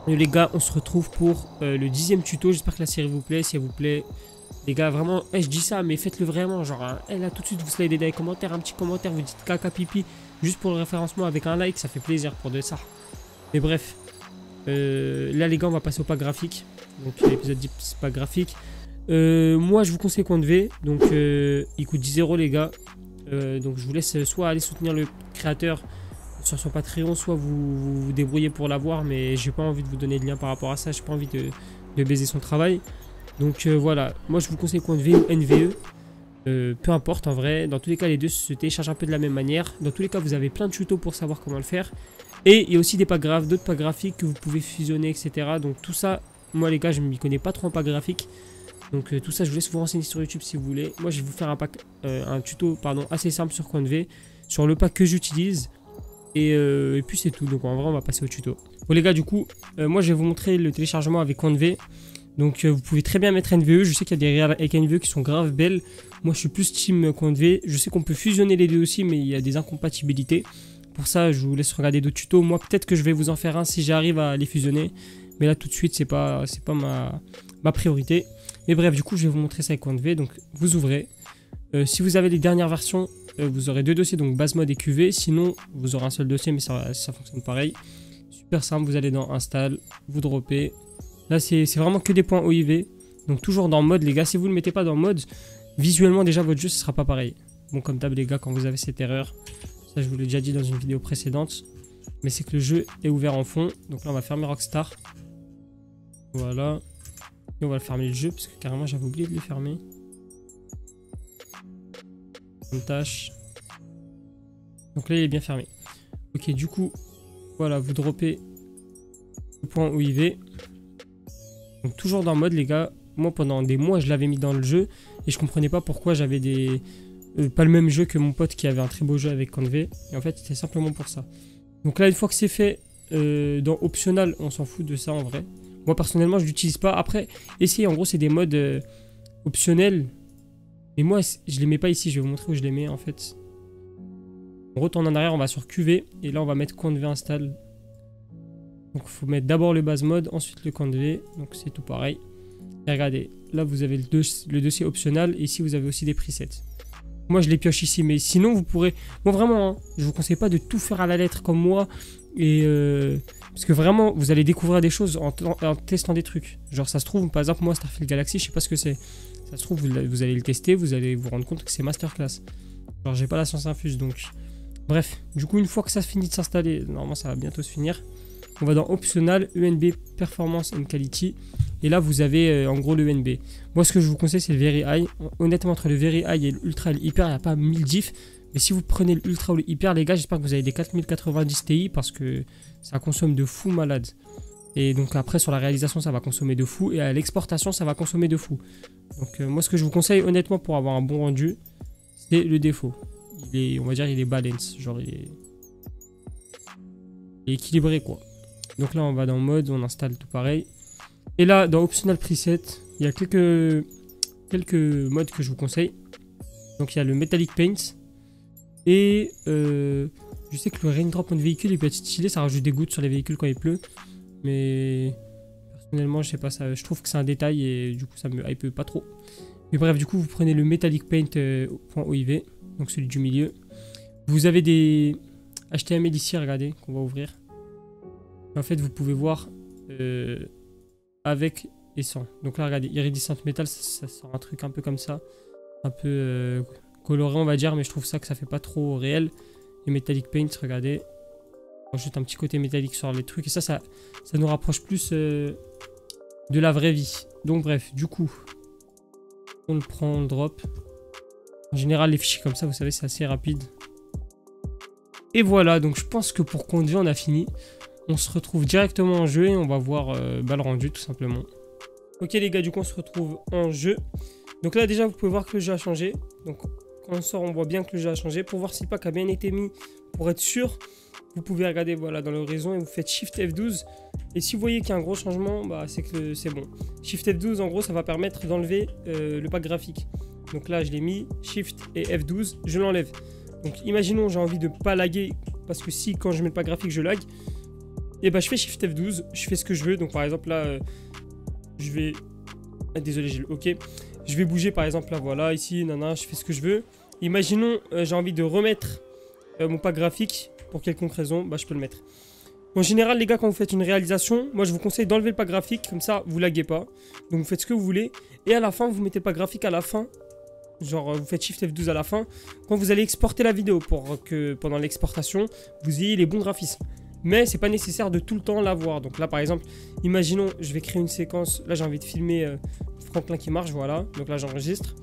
Les gars, on se retrouve pour le 10e tuto. J'espère que la série vous plaît. Si elle vous plaît, les gars, vraiment, je dis ça, mais faites-le vraiment. Genre, là, tout de suite, vous slidez dans les commentaires, un petit commentaire, vous dites caca pipi, juste pour le référencement avec un like, ça fait plaisir pour de ça. Mais bref, là, les gars, on va passer au pack graphique. Donc, l'épisode 10, c'est pack graphique. Moi, je vous conseille compte V. Donc, il coûte 10 €, les gars. Donc, je vous laisse soit aller soutenir le créateur sur son Patreon, soit vous débrouillez pour l'avoir, mais j'ai pas envie de vous donner de lien par rapport à ça, j'ai pas envie de baiser son travail. Donc voilà, moi je vous conseille compte V ou NVE, peu importe en vrai, dans tous les cas les deux se téléchargent un peu de la même manière, dans tous les cas vous avez plein de tutos pour savoir comment le faire, et il y a aussi des packs graphiques, d'autres packs graphiques que vous pouvez fusionner, etc. Donc tout ça, moi les gars je m'y connais pas trop en pack graphique, donc tout ça je vous laisse vous renseigner sur YouTube si vous voulez. Moi je vais vous faire un tuto assez simple sur compte V, sur le pack que j'utilise. Et puis c'est tout, donc en vrai on va passer au tuto. Bon les gars, du coup, moi je vais vous montrer le téléchargement avec compte V. Donc vous pouvez très bien mettre NVE, je sais qu'il y a des réals avec NVE qui sont grave belles. Moi je suis plus team compte V, je sais qu'on peut fusionner les deux aussi, mais il y a des incompatibilités. Pour ça je vous laisse regarder d'autres tutos, moi peut-être que je vais vous en faire un si j'arrive à les fusionner. Mais là tout de suite c'est pas ma priorité. Mais bref, du coup je vais vous montrer ça avec compte V, donc vous ouvrez. Si vous avez les dernières versions, vous aurez deux dossiers, donc base mode et QV. Sinon, vous aurez un seul dossier, mais ça fonctionne pareil. Super simple, vous allez dans Install, vous droppez. Là, c'est vraiment que des points OIV. Donc toujours dans mode, les gars. Si vous ne le mettez pas dans mode, visuellement, déjà, votre jeu, ce sera pas pareil. Bon, comme d'hab, les gars, quand vous avez cette erreur, ça, je vous l'ai déjà dit dans une vidéo précédente, mais c'est que le jeu est ouvert en fond. Donc là, on va fermer Rockstar. Voilà. Et on va fermer le jeu, parce que carrément, j'avais oublié de le fermer. Une tâche. Donc là il est bien fermé. Ok, du coup voilà, vous droppez le point OIV. Donc toujours dans mode, les gars. Moi pendant des mois je l'avais mis dans le jeu et je comprenais pas pourquoi j'avais pas le même jeu que mon pote qui avait un très beau jeu avec compte V. Et en fait c'était simplement pour ça. Donc là une fois que c'est fait, dans optional on s'en fout de ça en vrai. Moi personnellement je l'utilise pas. Après essayez, en gros c'est des modes optionnels. Mais moi, je les mets pas ici, je vais vous montrer où je les mets en fait. On retourne en arrière, on va sur QV, et là on va mettre compte V install. Donc il faut mettre d'abord le base mode, ensuite le compte V, donc c'est tout pareil. Et regardez, là vous avez le dossier optional, et ici vous avez aussi des presets. Moi je les pioche ici, mais sinon vous pourrez... Moi vraiment, hein, je vous conseille pas de tout faire à la lettre comme moi, et parce que vraiment vous allez découvrir des choses en testant des trucs. Genre ça se trouve, par exemple moi Starfield Galaxy, je sais pas ce que c'est. Ça se trouve, vous allez le tester, vous allez vous rendre compte que c'est masterclass. Alors j'ai pas la science infuse, donc... Bref, du coup, une fois que ça finit de s'installer, normalement ça va bientôt se finir, on va dans Optional, ENB, Performance and Quality, et là vous avez en gros le ENB. Moi ce que je vous conseille c'est le Very High. Honnêtement, entre le Very High et l'Ultra et l'Hyper, il n'y a pas 1000 diffs, mais si vous prenez l'Ultra ou l'Hyper, les gars, j'espère que vous avez des 4090 Ti, parce que ça consomme de fou malade. Et donc après sur la réalisation ça va consommer de fou, et à l'exportation ça va consommer de fou. Donc moi ce que je vous conseille honnêtement pour avoir un bon rendu, c'est le défaut. On va dire il est balance, genre il est équilibré quoi. Donc là on va dans mode, on installe tout pareil. Et là dans optional preset, il y a quelques modes que je vous conseille. Donc il y a le metallic paint. Et je sais que le raindrop on véhicule il peut être stylé, ça rajoute des gouttes sur les véhicules quand il pleut. Mais personnellement je sais pas, ça, je trouve que c'est un détail et du coup ça me hype pas trop. Mais bref, du coup vous prenez le metallic paint .oiv, donc celui du milieu. Vous avez des HTML ici, regardez, qu'on va ouvrir. En fait vous pouvez voir avec et sans. Donc là regardez, iridescent metal, ça sort un truc un peu comme ça, un peu coloré on va dire, mais je trouve ça que ça fait pas trop réel. Et metallic paint, regardez, on rajoute un petit côté métallique sur les trucs, et ça nous rapproche plus de la vraie vie. Donc bref, du coup on le prend, on le drop. En général les fichiers comme ça vous savez c'est assez rapide. Et voilà, donc je pense que pour compte V on a fini. On se retrouve directement en jeu et on va voir le rendu tout simplement. Ok les gars, du coup on se retrouve en jeu. Donc là déjà vous pouvez voir que le jeu a changé. Donc quand on sort on voit bien que le jeu a changé. Pour voir si le pack a bien été mis, pour être sûr, vous pouvez regarder voilà dans l'horizon et vous faites Shift F12. Et si vous voyez qu'il y a un gros changement, bah, c'est que c'est bon. Shift F12 en gros ça va permettre d'enlever le pack graphique. Donc là je l'ai mis, Shift et F12, je l'enlève. Donc imaginons j'ai envie de pas laguer, parce que si quand je mets le pack graphique je lag, Et bah je fais Shift F12, je fais ce que je veux. Donc par exemple là, je vais... Ah, désolé, j'ai le OK. Je vais bouger par exemple là, voilà, ici, nana, je fais ce que je veux. Imaginons, j'ai envie de remettre mon pack graphique pour quelconque raison, bah je peux le mettre. En général, les gars, quand vous faites une réalisation, moi je vous conseille d'enlever le pack graphique, comme ça vous laguez pas. Donc vous faites ce que vous voulez. Et à la fin, vous mettez le pack graphique à la fin. Genre vous faites Shift F12 à la fin. Quand vous allez exporter la vidéo pour que pendant l'exportation, vous ayez les bons graphismes. Mais c'est pas nécessaire de tout le temps l'avoir. Donc là par exemple, imaginons, je vais créer une séquence. Là j'ai envie de filmer Franklin qui marche, voilà. Donc là j'enregistre.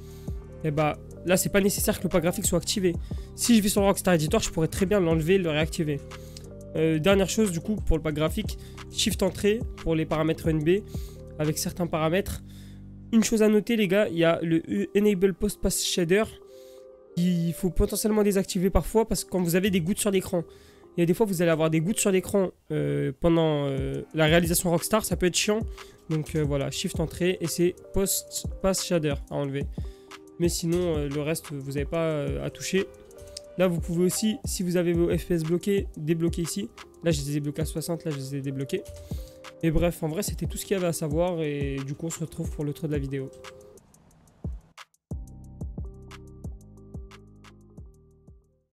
Et bah là c'est pas nécessaire que le pack graphique soit activé. Si je vais sur le Rockstar Editor, je pourrais très bien l'enlever et le réactiver. Dernière chose du coup pour le pack graphique, Shift Entrée pour les paramètres NB avec certains paramètres. Une chose à noter les gars, il y a le Enable Post Pass Shader. Il faut potentiellement désactiver parfois parce que quand vous avez des gouttes sur l'écran, il y a des fois vous allez avoir des gouttes sur l'écran pendant la réalisation Rockstar, ça peut être chiant. Donc voilà, Shift Entrée et c'est Post Pass Shader à enlever. Mais sinon le reste vous n'avez pas à toucher. Là, vous pouvez aussi, si vous avez vos FPS bloqués, débloquer ici. Là, je les ai bloqués à 60, là, je les ai débloqués. Et bref, en vrai, c'était tout ce qu'il y avait à savoir. Et du coup, on se retrouve pour l'autre de la vidéo.